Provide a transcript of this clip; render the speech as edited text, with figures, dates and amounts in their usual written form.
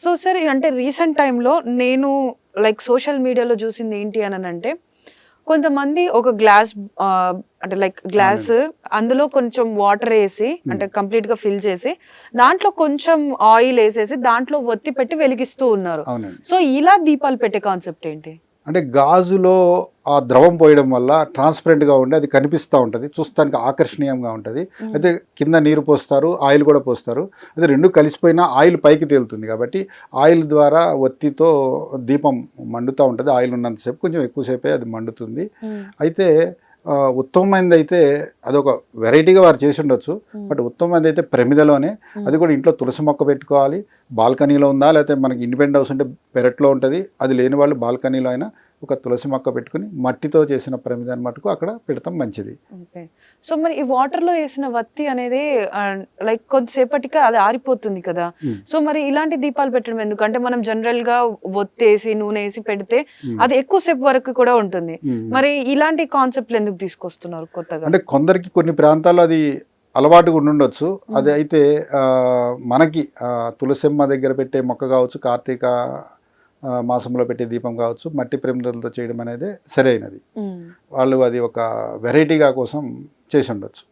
So sir అంటే recent టైంలో నేను లైక్ సోషల్ మీడియాలో చూసింది ఏంటి అని అంటే కొంతమంది ఒక గ్లాస్ అంటే లైక్ గ్లాస్ అందులో కొంచెం వాటర్ వేసి అంటే కంప్లీట్ గా ఫిల్ చేసి దాంట్లో కొంచెం ఆయిల్ వేసేసి దాంట్లో ఒత్తి పెట్టి వెలిగిస్తూ ఉన్నారు. అవునండి. సో ఇలా దీపాలు పెట్టే కాన్సెప్ట్ ఏంటి? అంటే గాజులో ఆ ద్రవం పోయడం వల్ల ట్రాన్స్పరెంట్గా ఉండి అది కనిపిస్తూ ఉంటుంది, చూస్తానికి ఆకర్షణీయంగా ఉంటుంది. అయితే కింద నీరు పోస్తారు, ఆయిల్ కూడా పోస్తారు. అయితే రెండు కలిసిపోయినా ఆయిల్ పైకి తేలుతుంది కాబట్టి ఆయిల్ ద్వారా ఒత్తితో దీపం మండుతూ ఉంటుంది. ఆయిల్ ఉన్నంతసేపు కొంచెం ఎక్కువసేపే అది మండుతుంది. అయితే ఉత్తమమైనది అయితే అదొక వెరైటీగా వారు చేసి ఉండొచ్చు. బట్ ఉత్తమమైనది అయితే ప్రమిదలోనే, అది కూడా ఇంట్లో తులసి మొక్క పెట్టుకోవాలి. బాల్కనీలో ఉందా, లేకపోతే మనకి ఇండిపెండెంట్ హౌస్ ఉంటే పెరట్లో ఉంటుంది, అది లేని వాళ్ళు బాల్కనీలో అయినా ఒక తులసి మొక్క పెట్టుకుని మట్టితో చేసిన ప్రమిదని మటుకు అక్కడ పెడతాం మంచిది. ఓకే. సో మరి ఈ వాటర్ లో వేసిన వత్తి అనేది లైక్ కొద్దిసేపటికి అది ఆరిపోతుంది కదా. సో మరి ఇలాంటి దీపాలు పెట్టడం ఎందుకు? అంటే మనం జనరల్ గా ఒత్తేసి నూనె వేసి పెడితే అది ఎక్కువసేపు వరకు కూడా ఉంటుంది. మరి ఇలాంటి కాన్సెప్ట్లు ఎందుకు తీసుకొస్తున్నారు కొత్తగా? అంటే కొందరికి కొన్ని ప్రాంతాల్లో అది అలవాటుగా ఉండుండొచ్చు. అది అయితే మనకి తులసమ్మ దగ్గర పెట్టే మొక్క కావచ్చు, కార్తీక మాసంలో పెట్టే దీపం కావచ్చు, మట్టి ప్రమిదలతో చేయడం అనేది సరైనది. వాళ్ళు అది ఒక వెరైటీగా కోసం చేసి ఉండొచ్చు.